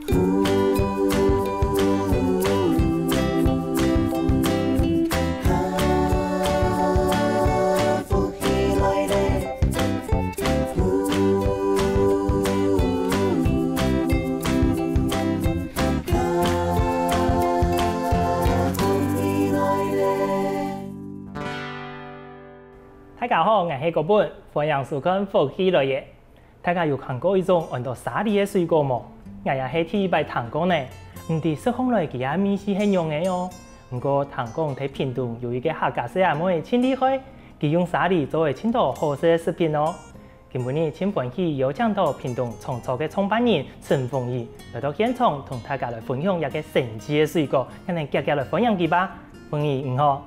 大家好，我是国本，欢迎收看福气乐业。大家有看过一种按到沙梨的水果吗？我也是第一摆听过呢。唔知说起来，其他面是很用的哦。不过听讲在屏东有一个客家小妹真厉害，佢用沙梨作为很多好食的食品哦。今日真欢喜邀请到屏东创作的创办人陈凤仪来到现场，同大家来分享一个神奇的水果，让你家家来分享佢吧。凤仪你好，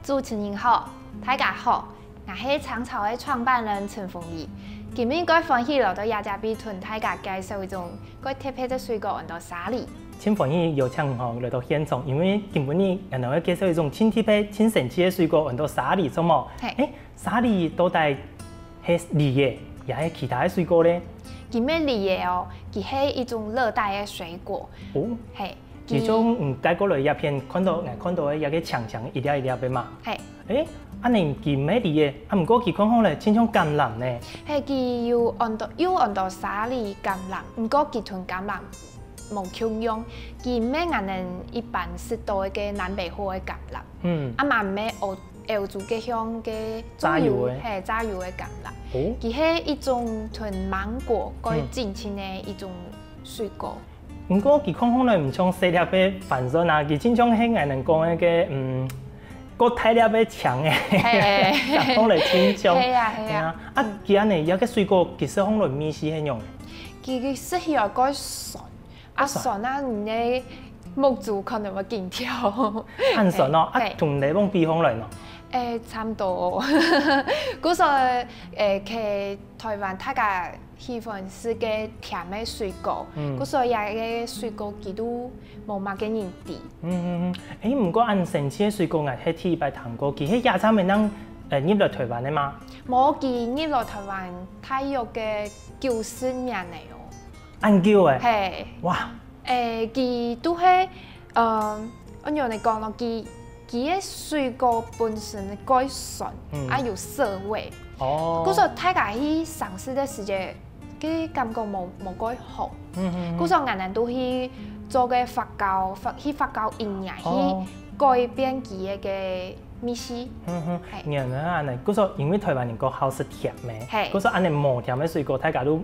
主持人好，大家好。我是长草的创办人陈凤仪，今日我欢喜来到亚家比屯大家介绍一种我特别的水果，叫沙梨。真欢喜邀请我来到现场，因为今日我会介绍一种真特别、真神奇的水果，叫沙梨，什么？沙梨到底是梨的，也是其他的水果呢？今日梨的哦，它是一种热带的水果。哦，嘿，其中带过来一片，看到的一个长长一粒一粒的嘛。嘿。安尼佢咩梨嘅，不过佢看好咧，亲像橄榄呢。係佢有按到沙梨橄欖，不過佢同橄欖冇共用，佢唔係我哋一般食到嘅南北貨嘅橄欖，嘛唔係歐洲嘅香嘅炸油嘅，係炸油嘅橄欖。佢係一種同芒果改進親嘅一種水果。不過佢看好咧，唔像細粒嘅番薯啊，佢親像係我哋講嘅個體粒比強嘅，講嚟清楚。係啊。佢安尼有個水果，其實講嚟面是很用。佢適合改酸，酸啊，你嘅木薯可能會見條。很酸咯，同你講比方嚟咯。差唔多。嗰時去台灣，大家喜歡食嘅甜嘅水果，嗰時也嘅水果佢都冇乜嘅人知。不過按神奇嘅水果，我係第一擺聽過，佢喺野餐咪能入來台灣嘅嘛？冇，佢入來台灣大約嘅90年嚟哦。按叫誒？係。哇！佢都係按樣嚟講咯，佢嘅水果本身嘅改酸，有澀味。嗰時大家去嘗試嘅時間，佢感覺冇改好。嗰時人人都去做嘅發酵營養，去改變佢嘅味思。原來安尼，嗰時因為台灣人講好食甜嘅，嗰時安尼無甜嘅水果，大家都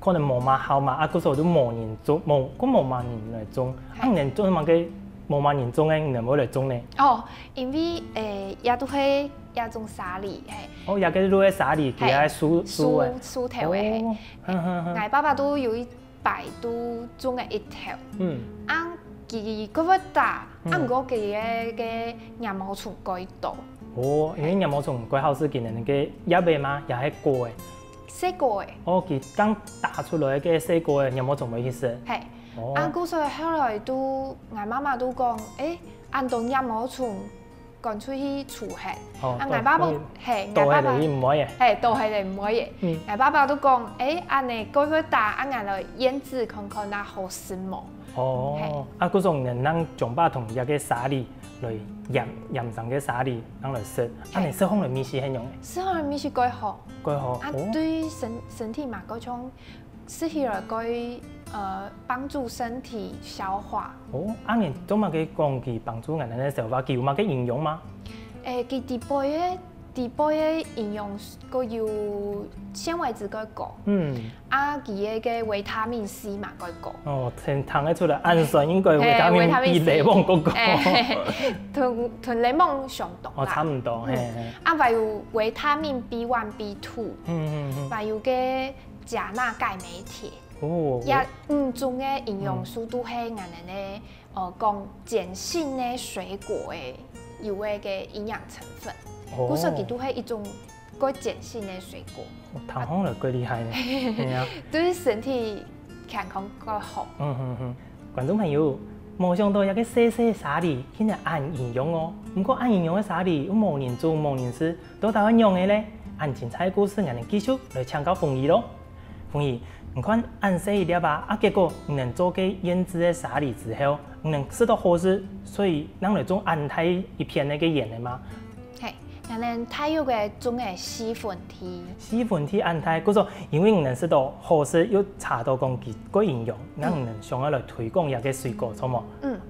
可能無嘛好嘛，嗰時都無人種，無萬人來種，人種乜嘅？無萬人種嘅，你冇嚟種呢？因為也都係一種沙梨，也個都係沙梨，佢係樹頭嘅。我爸爸都有一擺都種嘅一條。佢嗰個大，唔過佢嘅葉毛蟲改多。因為葉毛蟲改好食，佢哋嘅葉味嘛，也係過嘅。細個嘅。佢剛打出來嘅細個嘅葉毛蟲咪去食。嗰時後來都，我媽媽都講，按到葉毛蟲趕出去除血。我爸爸係，我爸爸唔可以。都係你唔可以。我爸爸都講，按你嗰個大，按我來醃製看看那好食冇。嗰種人能將把同一個沙梨來醃上嘅沙梨，能來食，按你食開來面是很用嘅。食開來面是改好。改好。對身體嘛嗰種食起來改。幫助身體消化。按你做乜嘅講佢幫助人哋消化，佢有乜嘅營養嗎？佢第八嘅營養個有纖維質個高。佢嘅維他命 C 嘛個高。聽得出來，氨酸應該維他命 B 檸檬個高。同檸檬相同啦。差唔多。還有維他命 B1、B2。還有嘅鉀、鈉、鈣、鎂、鐵。也種嘅營養素都係我哋咧，講鹼性嘅水果嘅有嘅營養成分，嗰時佢都係一種個鹼性嘅水果。糖紅嚟幾厲害呢？對身體健康個好。觀眾朋友，冇想到一個細細沙梨，竟然按營養哦。不過按營養嘅沙梨，冇人做冇人食，都台灣用嘅咧。按精彩故事，我哋繼續來請教鳳儀咯。鳳儀。唔看按细一粒啊，结果能做个腌制的沙梨之后，能吃到好吃，所以咱来种按太一片那个盐的嘛。系，咱能太有个种个细粉体。细粉体按太，嗰种因为能吃到好吃又查到讲其个营养，咱能上下来推广一个水果，错冇？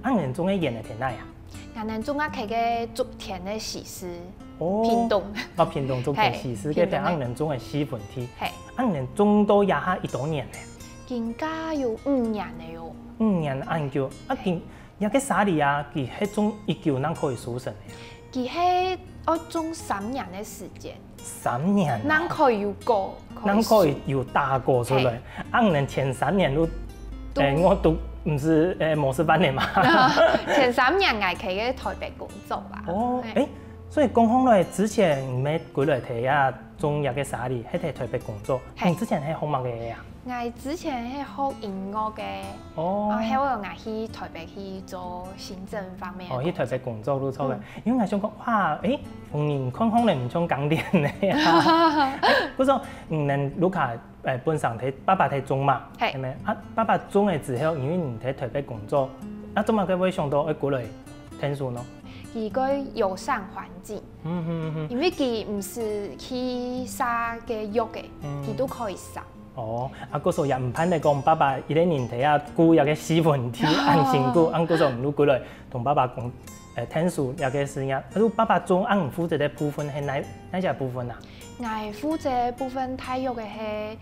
按能种个盐的甜奶啊。咱能种啊，开个足甜的喜事。屏东。屏东种个喜事，个平按能种个细粉体。系。按能种到也下一多年咧。更加有5年的哟。5年按叫啊，也个沙梨啊，其迄种一叫咱可以熟成的。其迄要种3年的时间。3年。咱可以有果。咱可以有大果出来，按能前3年都，我都唔是模式班的嘛。前3年我去个台北工作啦。哦，所以讲来之前咩几来睇啊，种一个沙梨，喺台北工作。你之前喺学乜嘅啊？我之前係學音樂嘅，喺我去台北去做行政方面。去台北工作都錯嘅，因為我想講，哇，逢年看可能唔像港電咧啊。嗰種唔能盧卡本身睇爸爸睇種嘛，係咪？啊，爸爸種嘅之後，因為唔喺台北工作，啊，做乜佢會想到過來聽書咯？一個友善環境，因為佢唔是去殺嘅肉嘅，佢都可以殺。嗰時候也唔盼你講爸爸一個年紀啊，顧有個細問題，按辛苦，按嗰時候唔過來同爸爸講聽書有個事業。咁爸爸做按唔負責嘅部分係哪隻部分啊？我負責部分太有嘅係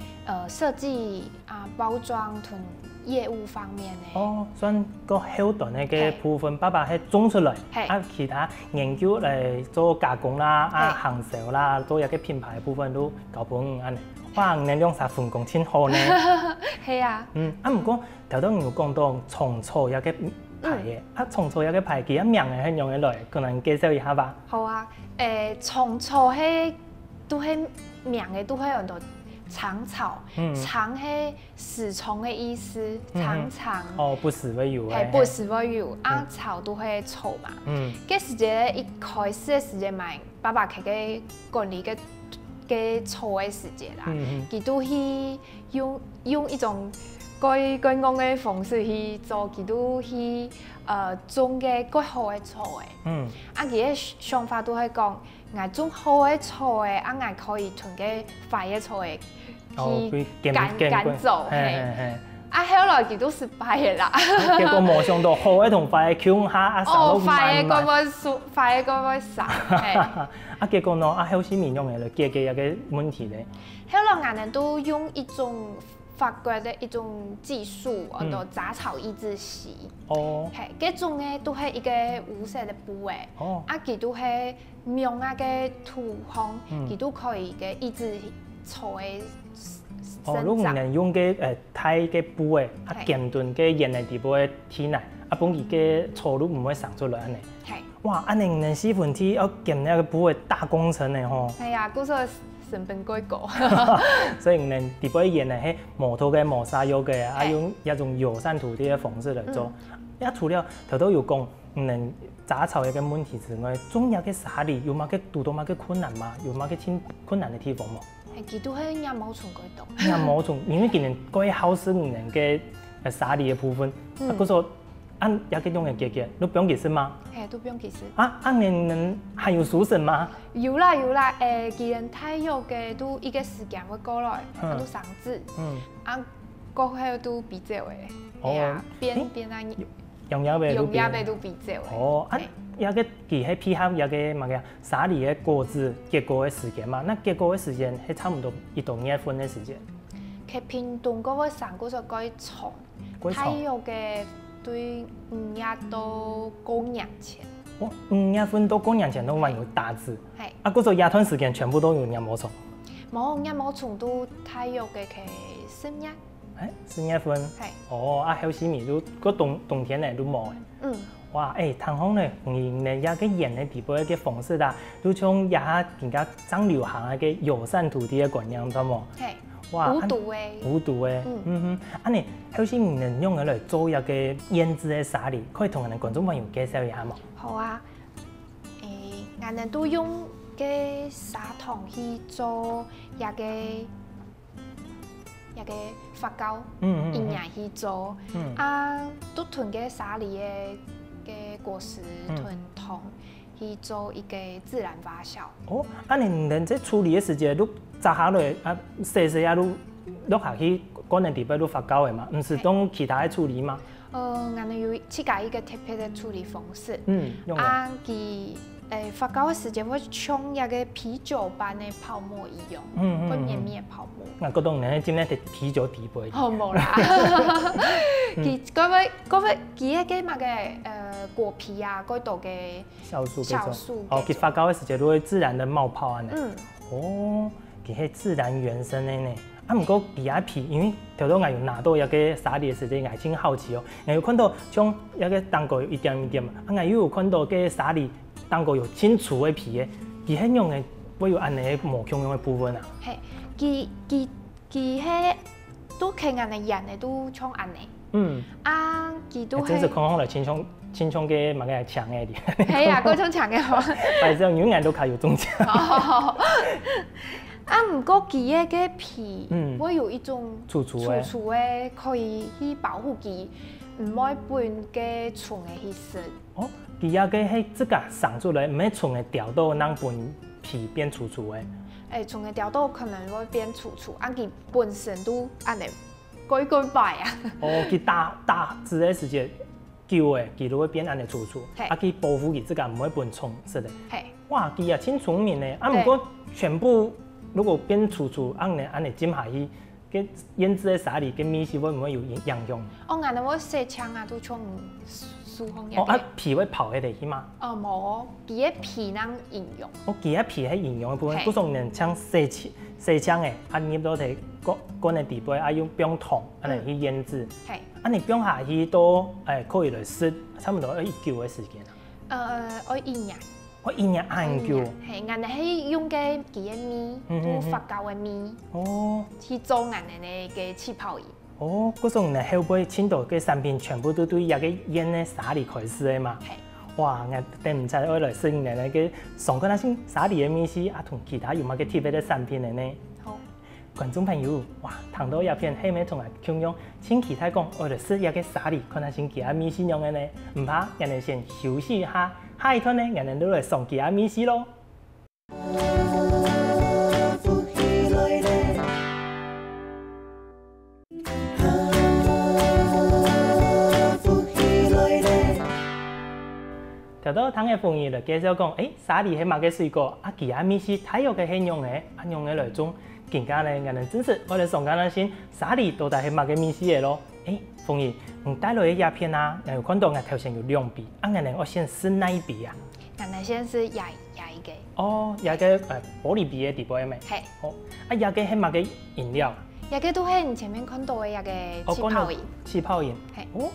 設計啊、包裝同業務方面嘅。算個後端嘅部分，爸爸係種出來，啊其他研究嚟做加工啦、啊行銷啦，做一個品牌部分都搞本安尼。哇，能用啥分工真好呢？係啊。唔過頭先有講到蟲草有個牌嘅，蟲草有個牌，佢一名係用嘅來，可能介紹一下吧。好啊，蟲草係都係名嘅，都係用到長草，長係死蟲嘅意思，長。不死會有係不死會有，草都係草嘛。嗰時間一開始嘅時間咪，爸爸佢嘅管理嘅草嘅時間啦，佢都去用一種改工嘅方式去做，佢都去種嘅改好嘅草嘅。佢嘅想法都係講，我種好嘅草嘅，我可以同嘅壞嘅草嘅去趕走。後來佢都失敗嘅啦。結果冇想到好嘅同壞嘅搶下，壞嘅嗰個殺。結果呢，後市民用嘅解決一個問題咧。後來我哋都用一種法國嘅一種技術，叫做雜草抑制烯。嗰種咧都係一個無色嘅布嘅，佢都係用嘅土壤，佢都可以嘅抑制草嘅。如果能用嘅太嘅布嘅，鹹頓嘅鹽嘅地步嘅體內，幫佢嘅草都唔會生出來安尼。哇！安尼能細分體要鹹那個布嘅大工程咧吼。係啊，嗰個成本貴過。所以能地步嘅鹽咧係磨土嘅磨砂油嘅，用一種友善土地嘅方式嚟做。除了頭都有講能雜草一個問題之外，種一個沙梨有乜嘅遇到乜嘅困難嘛？有乜嘅困難嘅地方冇？佢都係廿毛蟲嗰度。廿毛蟲，因為佢能改好使能嘅沙梨嘅部分，嗰時按有幾種嘅解決，都不用解釋嗎？都不用解釋。按能還有熟成嗎？有啦，既然太肉嘅都一個時間會過來，都生字，過後都比較嘅，變啊，用嘢都比較嘅。有個佢係配合有個乜嘢沙梨嘅果子結果嘅時間嘛？那結果嘅時間係差唔多1到2分嘅時間。佢屏東嗰個山嗰個改長，太肉嘅對5日到9年前。5日份到9年前都還有大字。係。嗰時夜段時間全部都有廿毛蟲。冇廿毛蟲都太肉嘅佢10日。10日份。係。後市面都嗰冬天咧都冇嘅。哇！通常咧，你有個鹽嘅地步一個方式啦，都從也更加爭流行一個友善土地嘅觀念，知冇？係。哇！無毒嘅。無毒嘅。安尼後市面能用嚟做一個醃製嘅沙梨，可以同人哋觀眾朋友介紹一下冇？好啊。我哋都用嘅砂糖去做一個个发酵营养去做，都囤个沙梨的果实囤桶去做一个自然发酵。哦，你这处理的时间，你炸下来细你落下去可能地边都发酵的嘛，唔是用其他的处理吗？我们有自家一个特别的处理方式。发酵的时间会像一个啤酒般的泡沫一样，会绵绵的泡沫。那嗰种今日啤酒底杯。哦，冇啦。佢嘅嘛嘅果皮啊，嗰度嘅酵素。哦，佢發酵嘅時間都會自然的冒泡啊。哦，佢係自然原生的呢。啊，唔過佢阿皮，因為頭先我有拿到一個沙梨嘅時間，我真好奇哦。我有看到像一個蛋糕有一點一點，我又有看到個沙梨蛋糕有清楚嘅皮嘅，佢係用嘅會有安尼嘅模腔用嘅部分啊。係，佢係都傾安尼人嘅都像安尼。佢都係。真是看好來清沖嘅物嘅強嘅啲。係啊，嗰種強嘅話。反正永遠都靠有中獎。唔過佢嘅皮會有一種粗嘅，可以去保護佢，唔會俾嘅蟲嘅去食。哦，佢嘅係自家生出來，唔係蟲嘅掉到讓本皮變粗嘅。蟲嘅掉到可能會變粗，佢本身都安尼改擺啊。哦，佢打字嘅時間久嘅，佢都會變安尼粗，佢保護佢自家唔會變蟲食嘅。哇，佢真聰明嘅，唔過全部。如果變粗，安尼浸下去，嘅醃製嘅沙梨嘅米絲會唔會有影響？我眼我細槍啊，都從疏風一啲。皮會泡喺地去嘛？冇，佢嘅皮能營養。佢嘅皮係營養嘅部分，嗰種人像細槍嘅，醃到係乾嘅地步，用冰糖安尼去醃製。你冰下去都可以來食，差唔多要1久嘅時間啊。我1日。我1日研究，係，人哋係用嘅佢嘅米，都發酵嘅米，去做人哋嘅氣泡飲。哦，嗰種人後尾青島嘅產品全部都對一個醃嘅沙梨開始嘅嘛。係。哇，我等唔切我來試人哋嘅上個那些沙梨嘅米絲，同其他有乜嘅特別嘅產品呢？好。觀眾朋友，哇，聽到一片係咪同埋共用？請其他講，我來試一個沙梨，看下先其他米絲用嘅呢？唔怕，人哋先休息一下。下一段呢，人哋都嚟送其他米絲咯。頭到聽嘅朋友嚟介紹講，沙梨係乜嘅水果？其他米絲睇有嘅係用嘅，用嘅來種，更加呢，人哋真實我哋送緊那先沙梨到底係乜嘅米絲嘅咯？朋友，你帶來嘅鴉片啊，有看到我頭先有2筆，人哋我先試哪一筆啊？人哋先試廿個。哦，廿個玻璃筆嘅地步係咪？係。哦，廿個係乜嘅飲料？廿個都係你前面看到嘅廿個氣泡飲。氣泡飲。係。哦，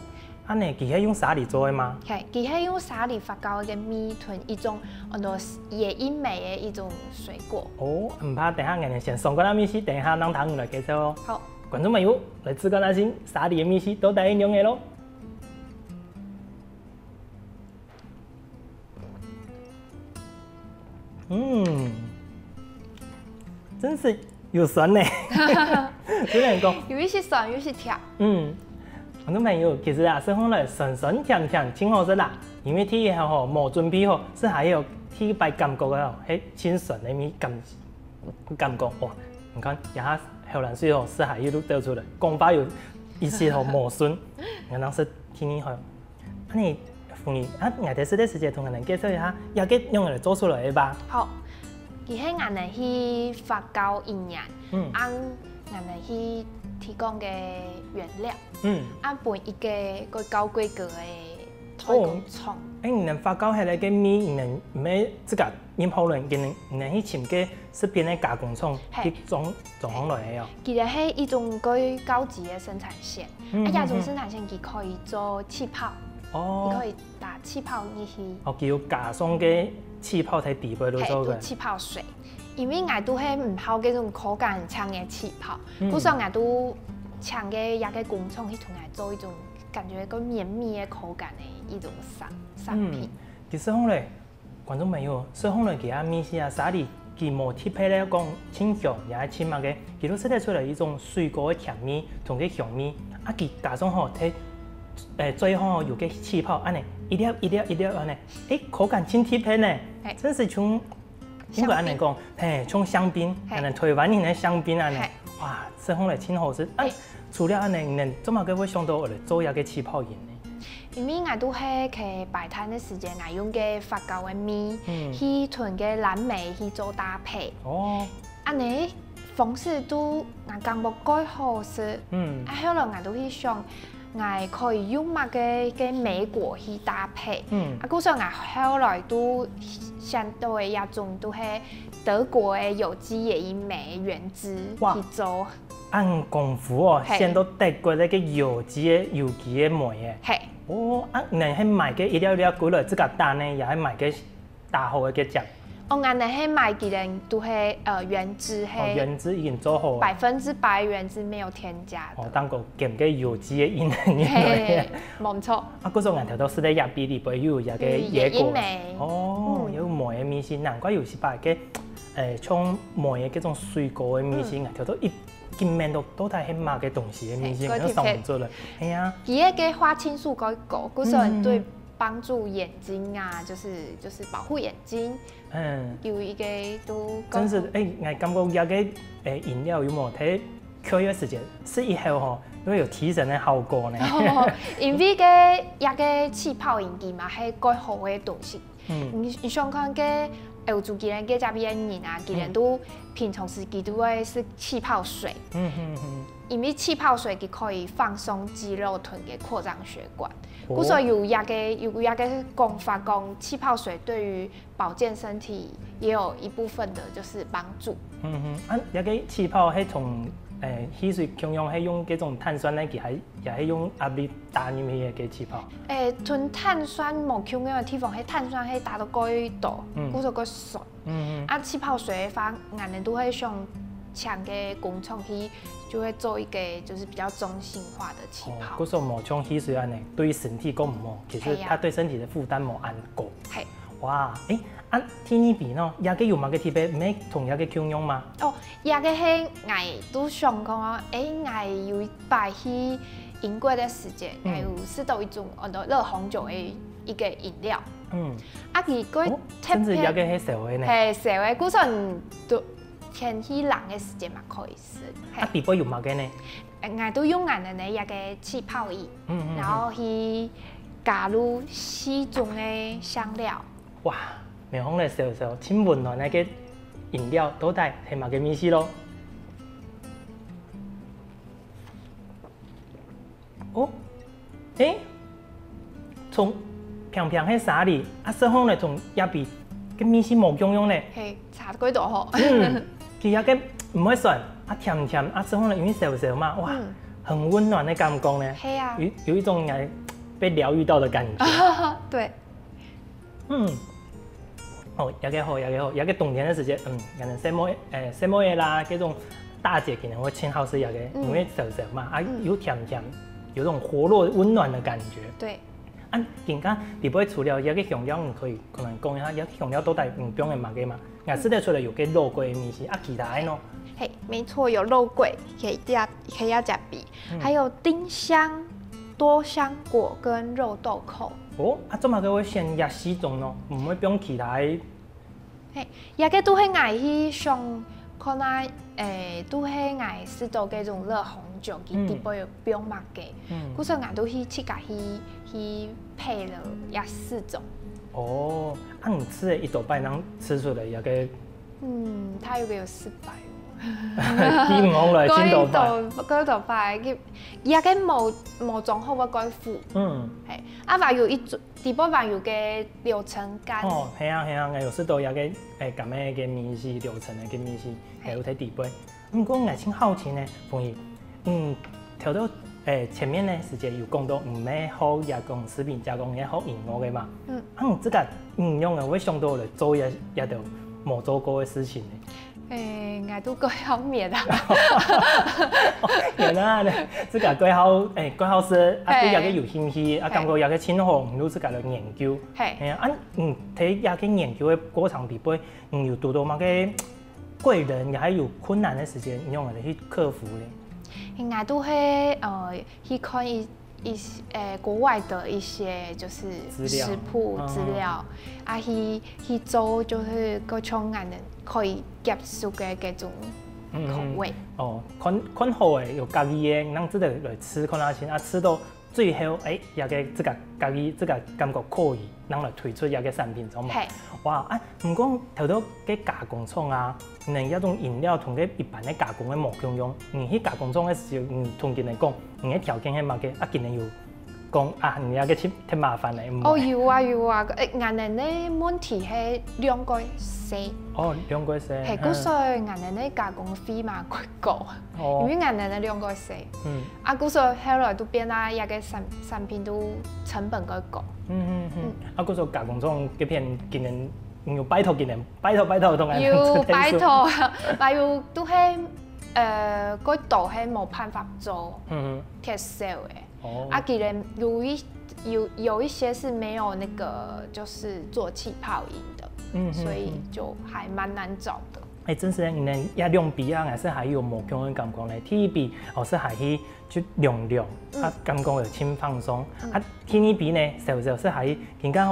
安尼佢係用沙梨做嘅嗎？係，佢係用沙梨發酵嘅米囤一種叫做野櫻梅嘅一種水果。哦，唔怕，等下人哋先送個那米絲，等下讓他們來介紹哦。好。觀眾朋友，來自個那先沙梨嘅米絲都帶用嘅咯。真是有酸呢，只能講有一些酸，有一些甜。觀眾朋友，其實啊，食起來酸酸甜甜，挺好食啦。因為天氣好，冇準備好，是還有天擺感覺嘅，係清爽的咪感覺哇！你看一下後來水吼，是還有都得出來，講法有一些好冇酸，我當時天好。你歡迎我哋食啲時間同人哋介紹一下，有幾用嚟做出來嘅吧？好。佢係人哋去發酵營養，按人哋去提供嘅原料，按本一個高規格嘅代工廠。你能發酵係那個米，你能咩自家醃好了，你能去請個食品嘅加工廠去裝來嘅哦。佢哋係一種最高級嘅生產線，一種生產線佢可以做氣泡，你可以打氣泡入去。哦，佢要加上嘅。氣泡喺地杯度做嘅，氣泡水，因為我都係唔泡嗰種口感很強嘅氣泡，嗰時候我都搶嘅一個工廠去同我做一種感覺個綿密嘅口感嘅一種產品。其實講咧，觀眾朋友，所以講咧，其他米絲啊、沙梨佢無貼配咧講清香，也係清嘛嘅，佢都識得出嚟一種水果嘅甜味同嘅香味。啊，佢加上吼睇最後有個氣泡，安尼一粒安尼，口感真貼配呢，真是像應該安尼講，像香檳，可能台灣人嘅香檳安尼，哇，食起來真好食。除了安尼，你做乜嘅會想到我哋做一個氣泡飲呢？因為我都係去擺攤嘅時間，我用嘅發酵嘅米，去同嘅藍莓去做搭配。哦，安尼方式都我感覺幾好食。後來我都去想，我可以用乜嘅莓果去搭配。嗰時候我後來都相對一種都係德國嘅有機嘅莓原汁去做。按功夫哦，先到德國那個有機嘅梅嘅。係。哦，你係買嘅一粒粒過來，這個蛋呢，也係買嘅大號嘅隻。我哋係買嘅人都係原汁係。原汁已經做好。100%原汁沒有添加。哦，當個兼嘅有機嘅因嚟。冇錯。嗰種人頭都是在入邊裏邊有一個野果。哦，有梅嘅米線，難怪有時擺嘅像梅嘅嗰種水果嘅米線，頭都一。見面都係起碼嘅東西嘅面線，都上唔出嚟。係啊，佢嘅花青素嗰個，嗰時對幫助眼睛啊，就是保護眼睛。有一個都。真是我感覺有個飲料有冇睇科學時間食以後吼，都有提神嘅效果呢。因為嘅一個氣泡飲機嘛，係幾好嘅東西。你想看嘅。有做幾人嘅嘉賓人啊，幾人都平常時佢都會食氣泡水。因為氣泡水佢可以放鬆肌肉臀嘅擴張血管。故所以有一個講法講，氣泡水對於保健身體也有一部分的就是幫助。一個氣泡係從汽水共用係用嗰種碳酸咧，佢係也係用壓力打入去嘅氣泡。同碳酸冇共用嘅地方，係碳酸係打到幾度，嗰個水。氣泡水嘅話，我哋都會上強嘅工廠去，就會做一個就是比較中性化的氣泡。嗰種冇像汽水安尼，對身體咁唔好，其實它對身體的負擔冇按高。係。哇，天呢邊咯，也個有乜嘅貼片，唔係同樣嘅共用嘛？哦，也個係我都想講，我有一擺去英國嘅時間，我有試到一種熱紅酒嘅一個飲料。佢嗰甚至也個係燒嘅呢？係燒嘅，嗰陣都天氣冷嘅時間嘛可以食。底部有乜嘅呢？我都用我哋呢一個氣泡儀，然後去加入4種嘅香料。哇！明紅嚟燒燒，真溫暖那個飲料都帶係乜嘅意思咯？哦，從平平喺沙裡，食好咧從入邊嘅米線冇共用咧。係差幾多呵？佢有個唔會酸，甜甜，食好咧因為燒燒嘛，哇，很溫暖嘅感覺咧。係啊，有一種被療癒到嘅感覺。對。哦，有個好，有個冬天的時間，可能什麼嘢啦，嗰種大姐可能會請好食有個，因為燒燒嘛，有甜甜，有種活絡溫暖的感覺。對。點解你不會除了有個香料，可能講一下，有個香料都帶唔用嘅嘛嘅嘛？我試得出來有個肉桂米線，其他呢？係，沒錯，有肉桂，可以要加筆，還有丁香、多香果跟肉豆蔻。哦，做乜佢會選入4種咯？唔會用其他？係，也個都係愛去上，可能都係愛試到嗰種熱紅酒，佢底部有不用乜嘅。嗰時我都去自己去配了也4種。哦，你吃一道拜能吃出來一個？它有個有400。啲唔好嚟煎嗰道拜，佢也個冇裝好嘅嗰副。係，話有一種底部話有嘅柳橙乾。哦，係啊，我有試到有個咁樣嘅米線，柳橙嘅米線，係有睇底部。不過我真好奇呢，朋友，調到前面呢時間有講到唔係好加工食品加工，也好營養嘅嘛。這個營養嘅會想到嚟做一道冇做過嘅事情呢。我都过好面啊。原来咧，这个过好好说，对也个有兴趣，感觉也个清红，都自家来研究。睇也个研究的过程底杯，有多多嘛个贵人，也还有困难的时间，你用来去克服咧。我都去看国外的一些就是食谱资料，去做就是各种人可以接受的这种口味。看好诶，有家己的，咱这个来吃看下先，吃到最后也个这个家己这个感觉可以，咱来推出也个产品，中嘛。哇唔讲头头嘅加工厂啊，一种饮料同嘅一般嘅加工嘅无共用。去加工厂嘅时候，同佢哋讲，嘅条件係乜嘅？今年又講你有嘅忒麻煩咧。有啊，銀人咧問題係兩個細。兩個細。係，嗰所以銀人咧加工費嘛貴高，因為銀人咧兩個細。嗰所以後來都變啦，一個產品都成本個高。嗰所加工廠嗰邊今年要拜託同銀人要拜託都係嗰度係冇辦法做貼銷嘅。既然有一些是沒有那個就是做氣泡飲的，所以就還蠻難找的。真是你能一量比還是還有無共嘅感覺咧。第一比是還去就量，感覺有輕放鬆。第二比呢，是還更加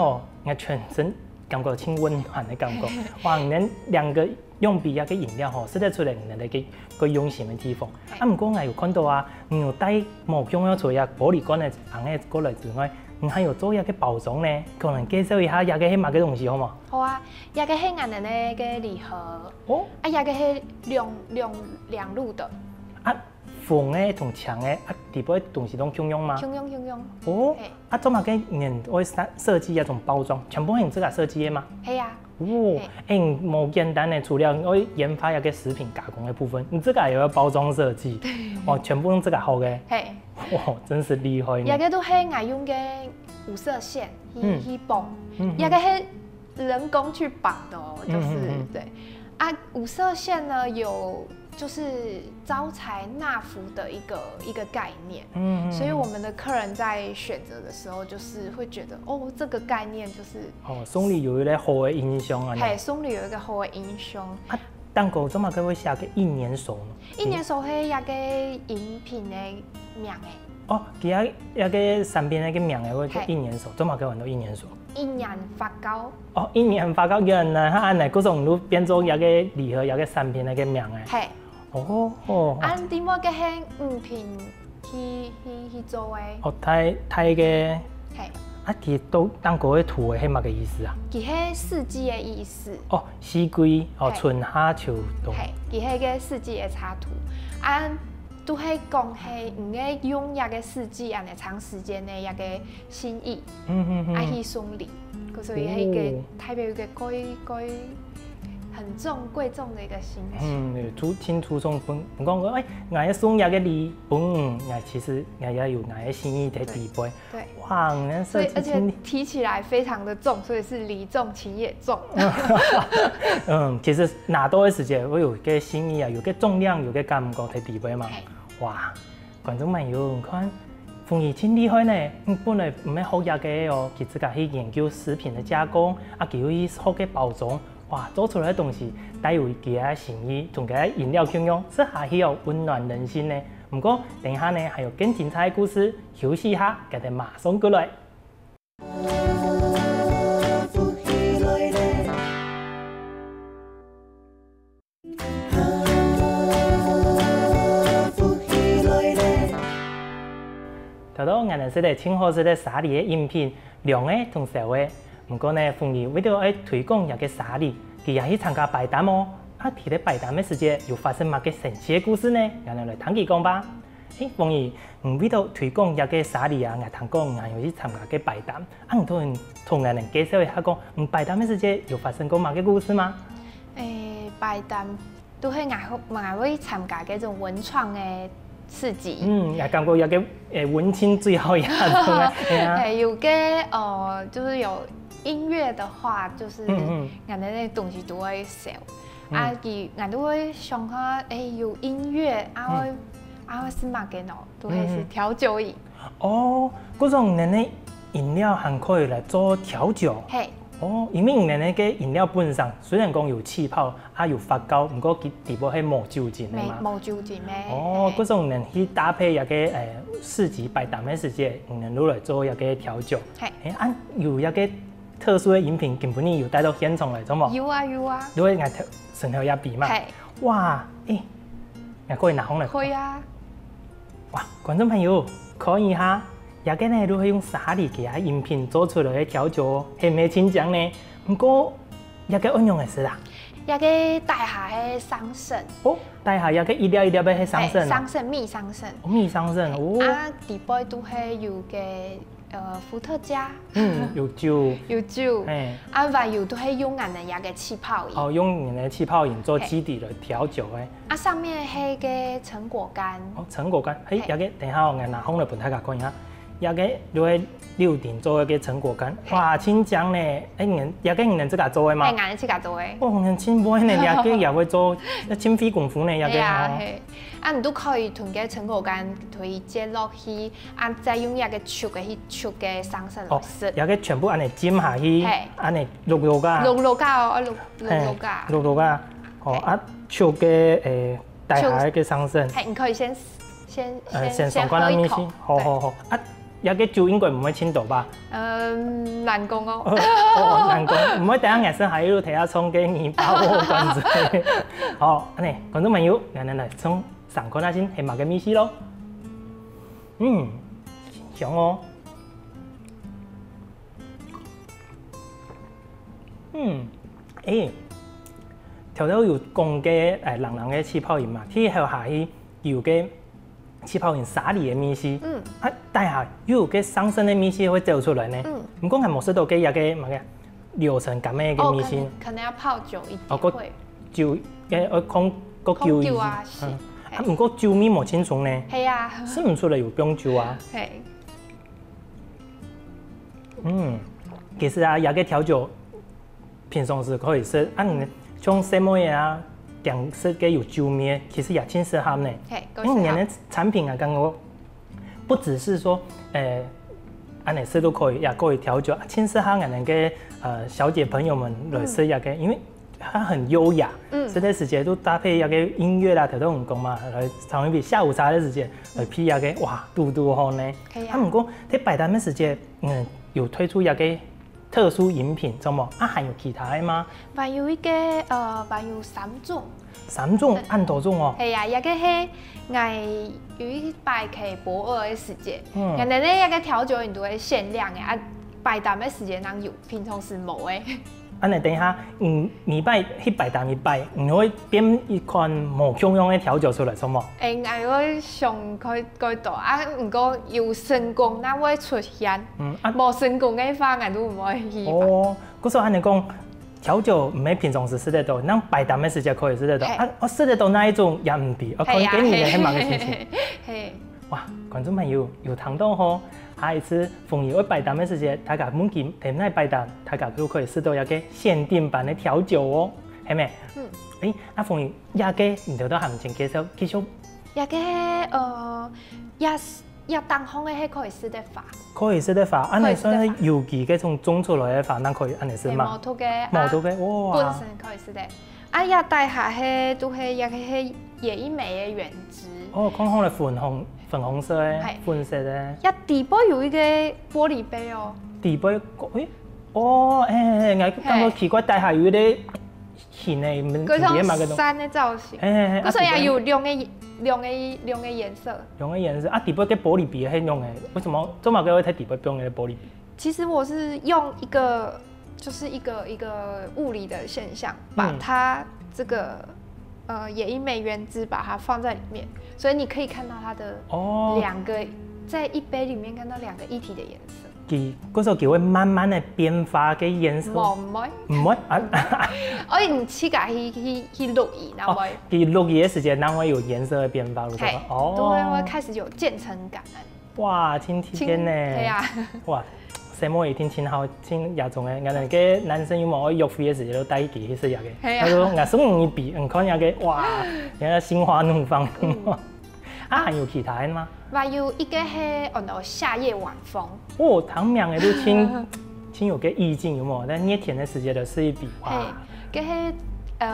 全身感覺輕溫暖的感覺。哇，你能兩個用比個飲料試得出來你哋個用心嘅地方。唔過我有看到有帶無共嘅除咗玻璃罐嘅行嘅過來之外，還有做一個包裝呢，可能介紹一下一個係乜嘅東西好冇？好啊，一個係銀人嘅個禮盒，一個係兩路的。風嘅同牆嘅底部嘅東西都共用嗎？共用。做乜嘅人會設計一種包裝，全部係用自家設計嘅嗎？係啊。冇簡單嘅，除了我研發一個食品加工嘅部分，你自家也要包裝設計，全部用自家學嘅。哇，真是厲害！一個都係我用嘅無色線去綁，一個係人工去綁的就是對。無色線呢有就是招財納福的一個概念，所以我們的客人在選擇的時候，就是會覺得這個概念就是送禮有一個好嘅印象啊。送禮有一個好嘅印象。蛋糕怎麼佢會寫個一年熟呢？一年熟係一個飲品嘅名嘅。其他一個產品嘅名嘅會叫一年熟，怎麼佢揾到一年熟？一年發酵。一年發酵叫人嚟嗰種都變做一個禮盒，一個產品嘅名嘅。按點樣嘅係五品去做嘅？睇嘅。其實都蛋糕嘅圖係乜嘅意思啊？佢係四季嘅意思。四季春夏秋冬。佢係個四季嘅插圖。都係講係唔該用一個四季啊，長時間嘅一個心意，去送禮，所以係一個代表一個很貴重的一個心情。挺出眾。唔講我要送一個禮品，其實我也有我的心意在底杯。對。哇，所以而且提起來非常的重，所以是禮重情也重。其實拿到的時間會有個心意有個重量，有個感覺在底杯嘛。哇，觀眾朋友，看馮姨真厲害呢！本來唔係學嘢嘅佢自己去研究食品的加工，佢去學嘅包裝，哇，做出來嘅東西帶有佢嘅心意，同佢飲料共用，是還有溫暖人心呢。不過等下呢，還有更精彩嘅故事，休息一下，佢哋馬上過來。頭到我哋識得清好識得沙梨嘅飲品，涼嘅同sau嘅。不過呢，馮姨為咗推廣一個沙梨，佢也去參加擺攤哦。提到擺攤嘅時節，又發生乜嘅神奇嘅故事呢？我哋來聽佢講吧。馮姨，為咗推廣一個沙梨我聽講我又去參加嘅擺攤，唔同我哋介紹一下講，擺攤嘅時節又發生過乜嘅故事嗎？擺攤都係我會參加嗰種文創嘅市集。也感覺有個文青最後一下，有個就是有音樂的話，就是我哋啲東西都會少。啊，俺都会想下，有音乐，是嘛嘅喏，都係是調酒飲。哦，嗰種人嘅飲料還可以來做調酒。係。哦，因為人嘅飲料本身雖然講有氣泡，有發酵，不過佢底部係冇酒精嘅嘛。冇酒精嘅。哦，嗰種人去搭配一個市集擺檔嘅時節，人攞來做一個調酒。係。有一個特殊嘅飲品，根本你有帶到現場來做冇？有啊有啊。都會嗌成條一比嘛。係。哇，嗌可以拿紅嚟。可以啊。哇，觀眾朋友，可以哈。也個呢，都可以用沙梨嘅飲品做出來嘅調酒，係咪清醬呢？不過也個運用嘅事啦。也個大下係桑葚。哦，大下也個一粒一粒嘅係桑葚。桑葚蜜桑葚。蜜桑葚哦。底部都係有嘅伏特加。有酒。有酒。還有都係用俺哋也個氣泡飲。哦，用俺哋氣泡飲做基底嚟調酒嘅。上面係個橙果乾。哦，橙果乾，也個等下我拿紅嚟俾大家看一下。也個你會六點做一個橙果乾，哇，清醬呢！也個人自家做嘅嘛？係，自家做嘅。哦，人清杯呢，也個也會做，清飛功夫呢，也個。係，你都可以同個橙果乾可以接落去，再用一個熟嘅桑葚來食。也個全部按嚟浸下去，按嚟淥淥㗎。淥淥㗎，淥㗎。哦，熟嘅大下嘅桑葚。係，你可以先喝一口。好。也個酒應該唔會清到吧？難講哦。難講，唔會等下顏色喺度睇下葱嘅麵包喎，咁子。好，呢，觀眾朋友，我哋嚟從上看下先係乜嘅米絲咯。香哦。條頭有講嘅冷嘅氣泡飲嘛，之後下去有嘅。氣泡飲沙梨嘅米絲，但係有個桑葚嘅米絲會走出來呢。唔講係冇識到嘅一個乜嘅流程咁嘅嘅米絲。可能要泡久一點。個酒控個酒啊，唔過酒味冇清楚呢。係啊。試唔出來有冰酒啊。係。其實啊，有個調酒平常時可以食，像什麼嘢啊？兩色嘅有酒味，其實也挺適合呢。因為人哋產品啊，剛剛不只是說，按嚟食都可以，也可以調酒，挺適合人哋嘅小姐朋友們來食一個，因為它很優雅。食嘅時間都搭配一個音樂啦，頭都唔講嘛，來嘗一比下午茶嘅時間來配一個，哇，嘟好呢。他唔過喺擺檔嘅時間，有推出一個特殊飲品，怎麼還有其他的嗎？還有一個還有三種。三種按多種哦。係啊，一個係我有一擺去博爾嘅時節，人哋咧一個調酒飲都係限量嘅，擺檔嘅時間能有，平常是冇嘅。你等下，你擺去擺檔一擺，你會變一款冇香樣嘅調酒出來，什麼？我會想佢度唔過有成功，那會出現。冇成功嘅話，我都唔會去。嗰時候你講調酒唔係平常時食得到，那擺檔嘅時間可以食得到。我食得到那一種也唔對，我可以給你嘅係乜嘅心情？哇，觀眾朋友有聽到嗬？下一次逢有擺檔嘅時間，大家唔見睇咩擺檔，大家都可以試到一個限定版嘅調酒哦，係咪？逢有一個唔到行情介紹，繼續。一個一當紅嘅係可以試得法。可以試得法，按嚟算有機嘅從種出來嘅法，咱可以按嚟試嘛。冇土嘅，冇土嘅，哇！本身可以試得。一帶下係都係一個係野一美嘅原汁。講好嚟粉紅色嘅，粉色嘅。一底部有一個玻璃杯哦。底部我感覺奇怪，底下有啲顯嘅，嗰種山嘅造型。嗰時也有兩個顏色。兩個顏色底部嘅玻璃筆係用嘅，為什麼做乜嘅會睇底部用嘅玻璃筆？其實我是用一個物理的現象，把它這個野一美原汁把它放在裡面，所以你可以看到它的兩個在一杯裡面看到兩個一體的顏色。嗰時候佢會慢慢的變化嘅顏色。唔會我唔似架去錄影，然後佢錄影嘅時間，然後會有顏色嘅變化，對，都會開始有漸層感。哇，天呢！係啊，哇！生活一定挺好，挺亚种的。俺个男生有冇约会的时候都带去去食个。他说俺送你比，看那个哇，人家心花怒放。啊，还有其他的吗？还有一个是夏夜晚风。哦，他们两个都挺有个意境，有冇？但捏甜的世界的是一笔哇。个是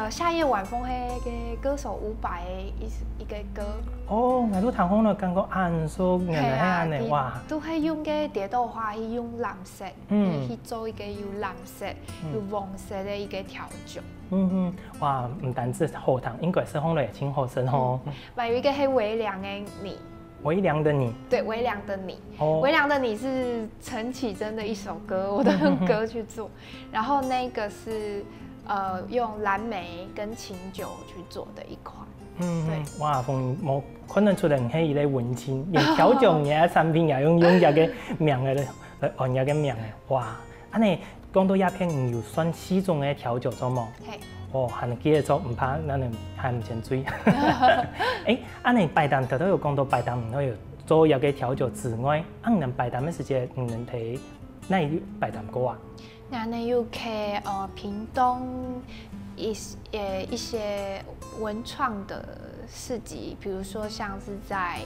夏夜晚风是个歌手伍佰的一个歌。哦，我都听讲了，感觉按说原来係安尼哇。都係用个蝶豆花，係用蓝色，去做一个有蓝色、有黄色的一个调酒。哇，唔单止好听，应该是烘了也挺好吃哦。还有一个是微凉的你。微凉的你。对，微凉的你。微凉的你是陈绮贞的一首歌，我都用歌去做。然后那个是用蓝莓跟清酒去做的一款。对。哇，冇看得出来，係一個文青，連調酒嘅產品也用一個名嘅來按一個名嘅。哇，安尼講到鴉片，有算4種嘅調酒做冇？係。哦，還記得做，唔怕咱哋還唔前追。安尼白談頭有講到白談唔可以做一個調酒之外，按人白談嘅時間唔能睇，那有白談過啊？那呢有去屏東一些文創的市集，比如說像是在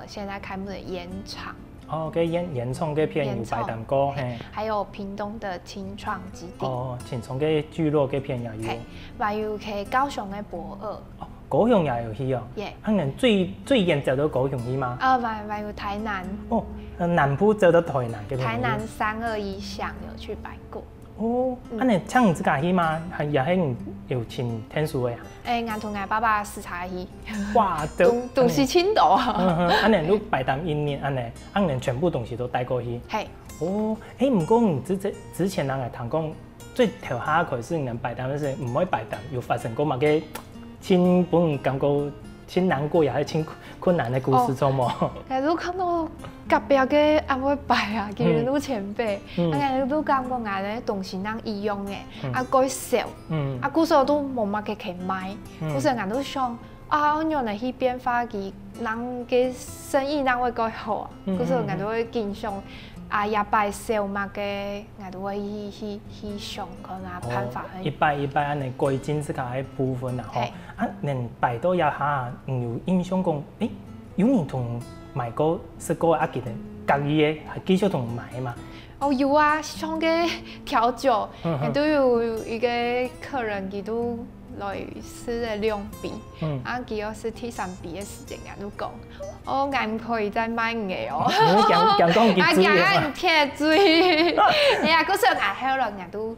現在開幕的鹽場。哦，個鹽場個片有白談過，還有屏東的青創基地。哦，青創個聚落個片也有。還有去高雄的駁二。哦，高雄也有去哦。耶。可能最遠走到高雄去嗎？還有台南。哦，南部走到台南嘅。台南321巷有去擺過。哦，安尼請你自家去嗎？也係有請天數嘅啊？我同我爸爸視察去。哇，都是青島啊！安尼你白談一年，安尼全部東西都帶過去。係。哦，唔過你之前人係談講最頭下佢是人白談嗰時唔可以白談，有發生過嘛嘅親本人感覺親難過，也係親困難的故事做冇？其實都看到隔壁嘅阿妹白啊，其實都前輩，啊都講過嗌咧東西人易用嘅，啊改少，啊嗰時候都冇乜嘅去買，嗰時人都想啊，我用嚟去變化佢人嘅生意人會改好啊，嗰時候人都會經常啊也擺少嘛嘅，人都會去上佢啊辦法去。一擺安尼改進自家嘅部分啊，吼，啊能擺到一下，有印象講，有你同買過食過啊？記得隔意嘅係繼續同買嘛？哦有啊，像個調酒，都有一個客人佢都來試咗2杯，啊佢要試第3杯嘅時間，佢都講，我唔可以再買嘅哦。講佢醉啊！講鐵醉，哎呀，嗰時候捱好了，人都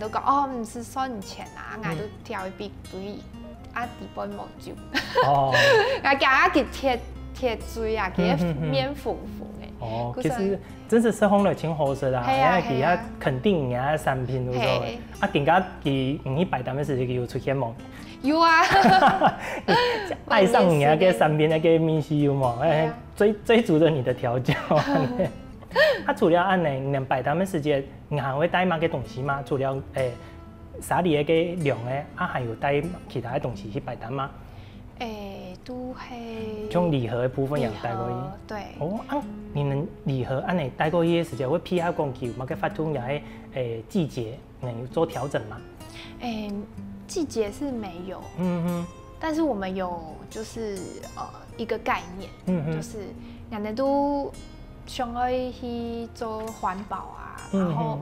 講，哦唔是收你錢啊，人都調一杯杯，啊第杯冇酒。哦，我講佢鐵醉啊，佢面浮浮嘅。哦，其實真是食烘了挺好食啦，因為佢啊肯定人家產品都做嘅。啊，點解佢唔去擺攤嘅時候佢有出現冇？有啊，愛上人家嘅產品那個明星有冇？追逐着你的調酒。啊，除了安尼，你擺攤嘅時間，你還會帶乜嘅東西嗎？除了沙梨嘅量嘅，啊，還有帶其他嘅東西去擺攤嗎？都係從禮盒的部分也帶過去。對。哦，啊，你們禮盒按你帶過去的時間，會批下講求，乜嘅發通也係季節能做調整嗎？季節是沒有。但是我們有就是一個概念，就是人哋都想要去做環保啊，然後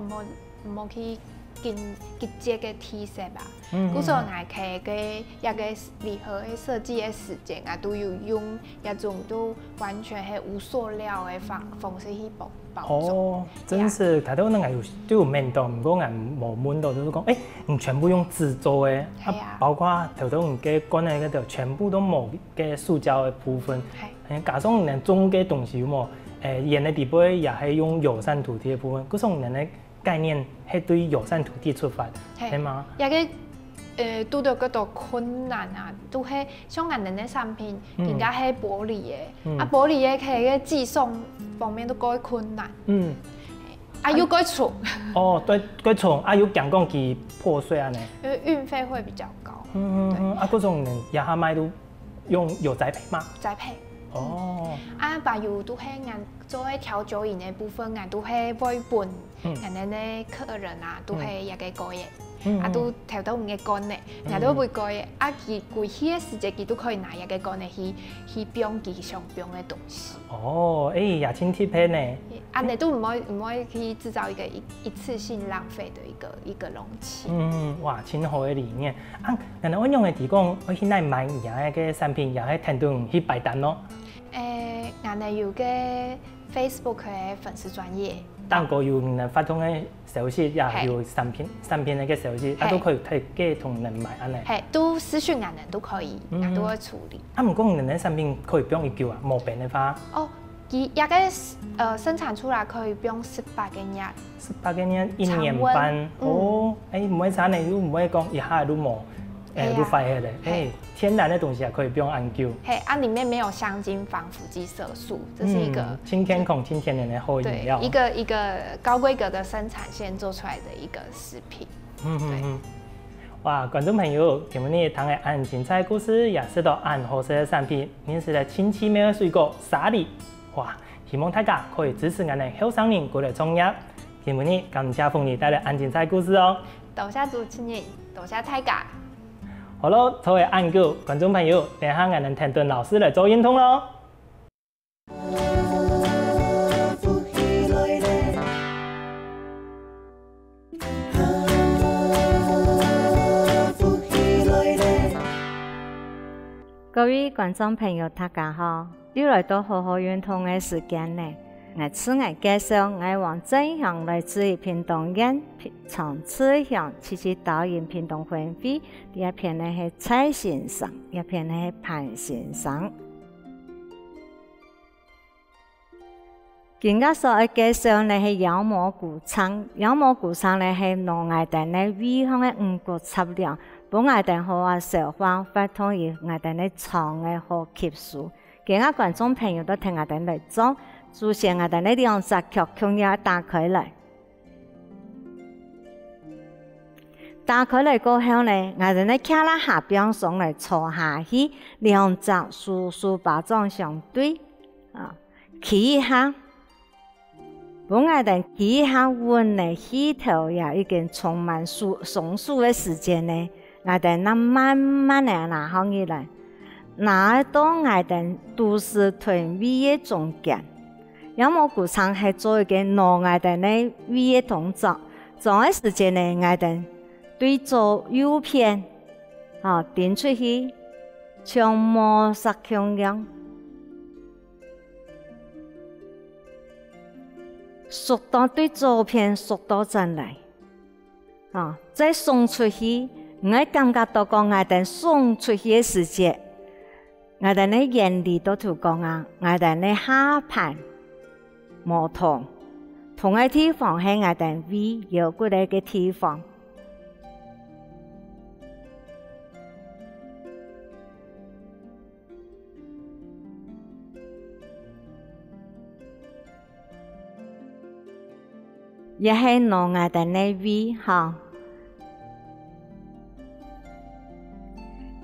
唔好去結節嘅 T 恤吧。嗰時候我睇嘅一個禮盒嘅設計嘅時間啊，都有用一種都完全係無塑料嘅方式去包裝。哦，真是睇到那個都有面到，唔過人冇問到，就是講，你全部用紙做嘅，包括頭到你嘅罐嘅嗰度，全部都冇嘅塑膠嘅部分。加上人種嘅東西有冇？鹽嘅地杯也係用友善土地嘅部分，嗰種人嘅概念係對友善土地出發，係嗎？有個拄到嗰度困難啊，都係像人哋產品，人家係玻璃嘅，啊玻璃嘅佢嘅寄送方面都改困難，啊要改重。哦，對，改重，啊要講佢破碎啊呢？因為運費會比較高。啊嗰種人也下買都用有栽培嗎？栽培。哦。啊，白有都係人做喺調酒員嘅部分，人都係會伴人哋客人啊，都係一個個嘢。啊，都調到唔嘅乾嘅，人都會改嘅。啊，佢過去嘅時節，佢都可以拿一個乾嘅去變佢想變嘅東西。哦，也真貼片呢。啊，你都唔可以去製造一次性浪費的一個容器。哇，真好嘅理念。啊，人哋我用嘅地方，我現在買而家嘅產品，又喺天頓去擺單咯。人哋有個 Facebook 嘅粉絲專頁。單個有人發通嘅消息，也有產品嘅消息，啊都可以睇嘅同人買安尼。係，都私訊人都可以，人都會處理。啊，唔過人哋產品可以不用一舊啊，冇變嘅話。哦，佢一個生產出來可以不用18個月。18個月1年半。哦，唔會差呢，都唔會講一下都冇，都壞嘅。天然的東西啊，可以不用按究。啊，裡面沒有香精、防腐劑、色素，這是一個清天空、清天然的好飲料。一個高規格的生產線做出來的一個食品。哇，觀眾朋友，今日呢，談嘅按精彩故事，也識到按好食嘅產品，認識了親戚美嘅水果沙梨。哇，希望大家可以支持我哋後生人過嚟創業。今日呢，感謝鳳兒帶來按精彩故事哦。多謝主持人，多謝大家。好咯，作為按舊觀眾朋友，等下我哋天頓老師來做認同咯。各位觀眾朋友，大家好！又來到好好運動嘅時間呢。我此外介紹，我往正向來自於屏東縣從此向七七導演屏東分會，第一篇呢係蔡先生，一篇呢係潘先生。今日所要介紹呢係妖魔古倉，妖魔古倉呢係農藝店呢味香嘅五穀雜糧，本藝店好啊消化，發通於藝店呢廠嘅好吸收。今日觀眾朋友都聽藝店嚟做。首先，我哋呢兩隻腳強要打開來，打開來過後呢，我哋呢卡拉下邊上來坐下去，兩隻舒舒巴掌相對，企一下，本我哋企一下穩呢，起頭也已經充滿松樹嘅時間呢，我哋呢慢慢地拿起起來，拿到我哋都市屯尾嘅中間。妖魔古倉係做一個農藝店呢味嘅動作，做嘅時間呢，藝店對左右片，點出去，像模式咁樣，縮到對左片，縮到進來，再送出去，我感覺到講藝店送出去嘅時間，藝店呢眼裏都圖講啊，藝店呢下盤。冇同嘅地方係我哋味有過嚟嘅地方，也係攞我哋嘅味嚇。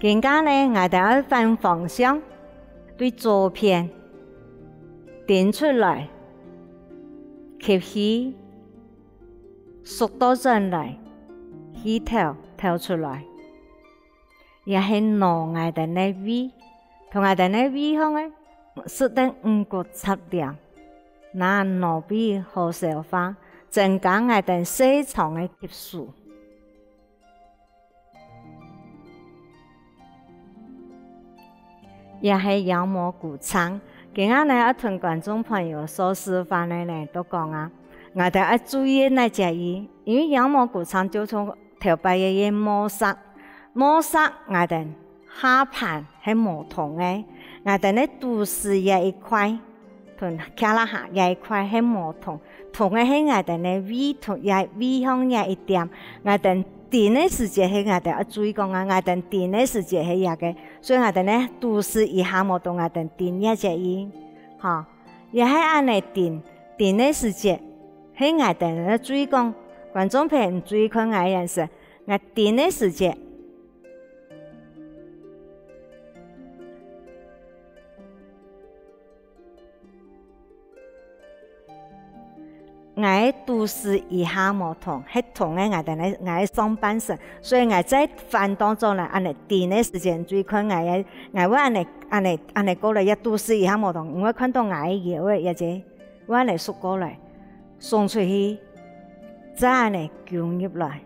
更加呢，我哋要反方向對左邊點出來。吸氣，縮到進來，氣頭透出來，也係攞我哋嘅味，同我哋嘅味香嘅，食得五穀雜糧，那攞味好消化，增加我哋細腸嘅吸收。也係妖魔古倉。今日呢，一同觀眾朋友所示範的呢，都講啊，我哋要注意那隻嘢，因為妖魔古倉就從頭擺嘅嘢模式我哋下盤係冇同嘅，我哋呢都市也一塊，同卡拉下也一塊係冇同，同嘅係我哋呢味同也味香也一點，我哋點嘅時節係我哋要注意講啊，我哋點嘅時節係也嘅，所以我哋呢都市以下冇同我哋點一隻嘢，也係按嚟點嘅時節係我哋要注意講，觀眾朋友注意看我樣式，我點嘅時節。我的都市以下无同，迄同的我的上半身，所以我在饭当中呢，安尼点的时间最看我会安尼过来，一都市以下无同，我看到我的腰的一只，我安尼缩过来，送出去，再安尼卷入来，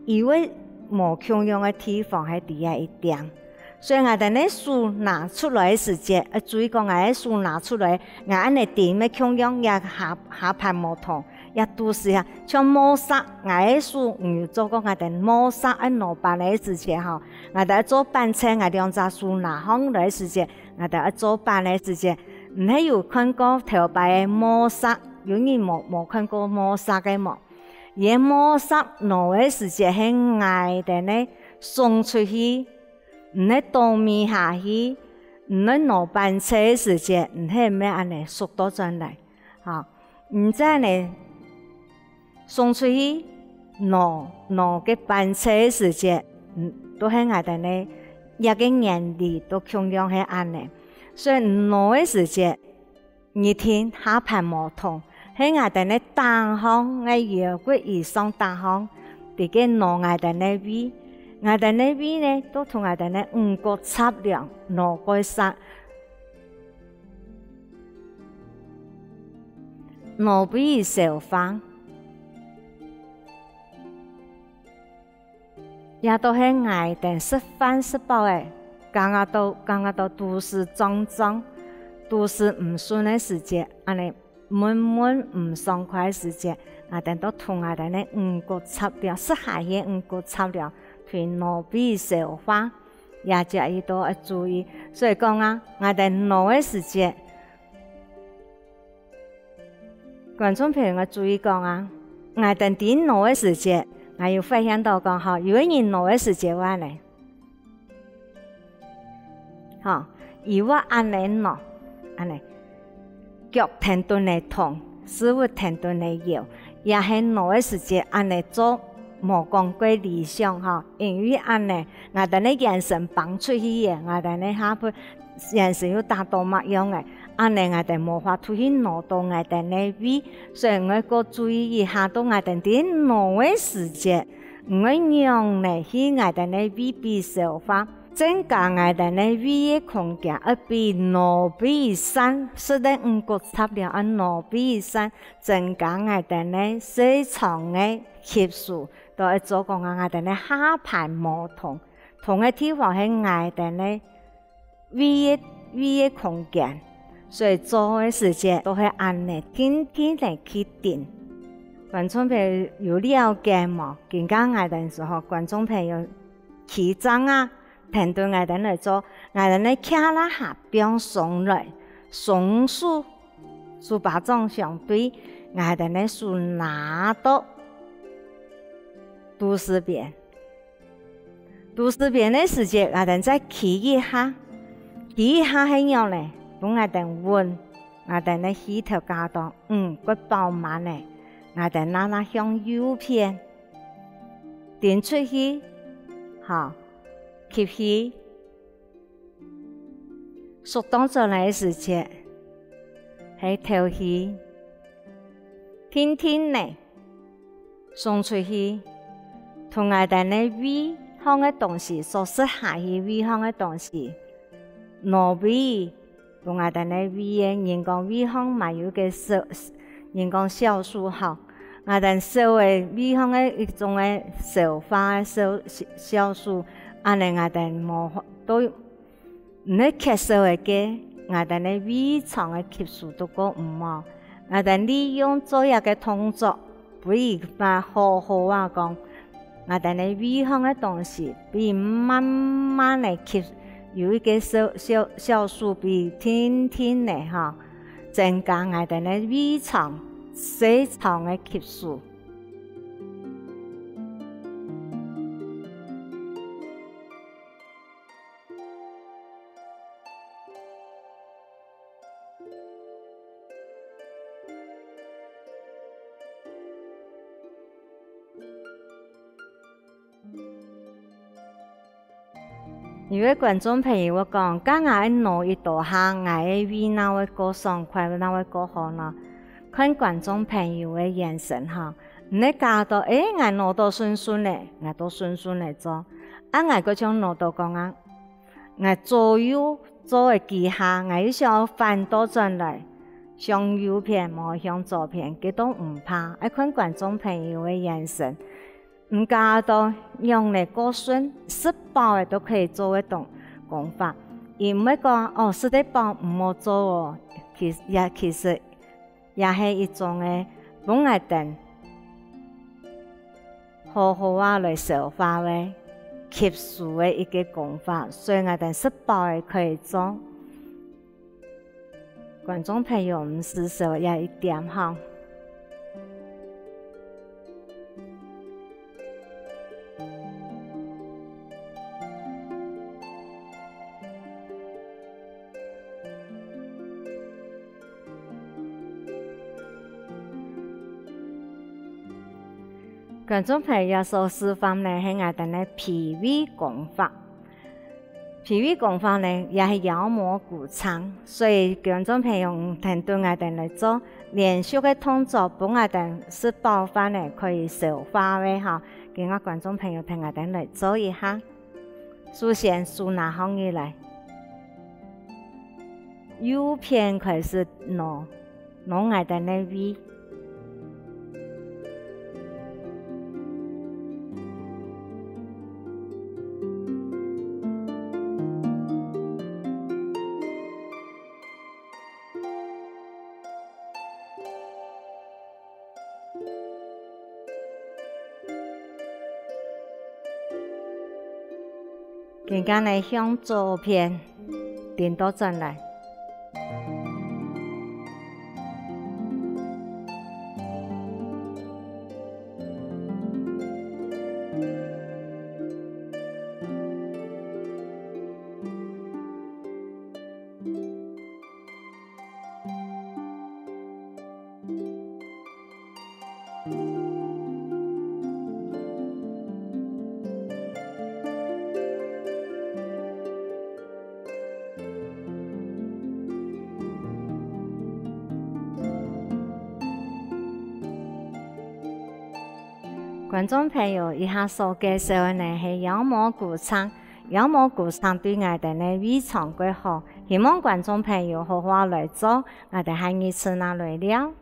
因为无共用的地方喺底下一点。所以我哋呢书拿出来的时节，注意讲我的书拿出来，我安尼点的共用也下盘无同，也都是啊，像摸沙我的书，做讲我哋摸沙喺攞板的时节我哋做板车，我哋用只书拿放来的时节，我哋做板的时节，唔系有看过头摆的摸沙，有人冇看过摸沙嘅冇？而摸沙攞的时节係我哋呢送出去。唔喺當面下去，唔喺攞班車嘅時節，唔係咩安尼速度轉嚟，唔知呢送出去攞嘅班車嘅時節，都係我哋呢一個年齡都共樣係安尼，所以攞嘅時節，日天下盤無同，喺我哋呢單行嘅搖滾以上單行，啲嘅攞我哋呢邊。我哋呢邊呢，都同我哋呢5個測量攞個沙，攞比小方，也都係我哋食飯食飽嘅，剛剛到都市種種，都市唔順嘅時節，安尼悶唔爽快嘅時節，我哋都同我哋呢5個測量，食下嘢5個測量。攞比小花，也就要多注意。所以講我哋攞嘅時節，觀眾朋友我注意講我哋點攞嘅時節，我要分享到講如果你攞嘅時節話呢，如果安尼攞，安尼腳停頓嚟痛，手會停頓嚟搖，也係攞嘅時節安尼做。無講過理想因為安尼，我哋呢眼神放出去嘅，我哋呢下輩眼神要達到乜樣嘅，安尼我哋無法出去攞到我哋呢邊，所以我個注意一下到我哋啲攞嘅時節，我讓呢去我哋呢邊比小化，增加我哋呢邊嘅空間，比攞比山，使得5個測量攞比山，增加我哋呢市場嘅級數。都係做講我哋呢下盤無同嘅地方係我哋呢微嘅空間，所以做嘅時節都係按呢天天嚟去定。觀眾朋友有了解冇？更加我哋時候，觀眾朋友起張團隊我哋嚟做，我哋呢卡拉下邊送來松樹把種相對，我哋呢樹拿到。都市邊的時節，我哋再企一下係樣咧，幫我哋換，我哋呢起條街道，個飽滿咧，我哋那向右邊，點出去，吸氣，縮當咗嚟嘅時節，係頭氣，天天咧，送出去。同我哋呢微香嘅東西，所食下去微香嘅東西，攞比同我哋呢微嘅人工微香咪有嘅人工酵素好，我哋燒嘅微香嘅一種嘅燒化酵素，安尼我哋冇都唔係吸收嘅，我哋呢微廠嘅吸收都個唔好，我哋利用做一個動作，不如把好講。我哋呢微香嘅東西，比慢慢嚟吸，有一個酵素比天天嚟增加我哋呢微腸、細腸嘅吸收。如果觀眾朋友講，今日攞一道下，我嘅胃哪會過爽快，哪會過好呢？看观众朋友的眼神哈，你教到我脑都顺顺的，我都顺顺的做，我嗰種腦都講啊，我左右做嘅技巧，我想翻倒轉來，向右邊冇向左邊，佢都唔怕。看觀眾朋友嘅眼神，唔教到用嚟過順，失敗嘅都可以做一種講法，而唔係講失敗唔好做哦，其實也係一種嘅幫我哋好好嚟消化嘅。吸收的一個講法，所以我哋失敗可以做。觀眾朋友唔是少也一點哈。觀眾朋友所示範呢係我哋嘅脾胃功法，脾胃功法呢也係妖魔鼓唱，所以觀眾朋友唔聽對我哋嚟做連續嘅動作，幫我哋食飽飯呢可以消化嘅嚇。叫我觀眾朋友聽我哋嚟做一下，首先手拿起嚟，右邊開始攞我哋嘅胃。更加嚟向左邊顛倒轉來，觀眾朋友以下所介紹嘅呢係妖魔鼓唱，妖魔鼓唱對我哋呢非常嘅好，希望觀眾朋友好好來做，我哋下一次那來了。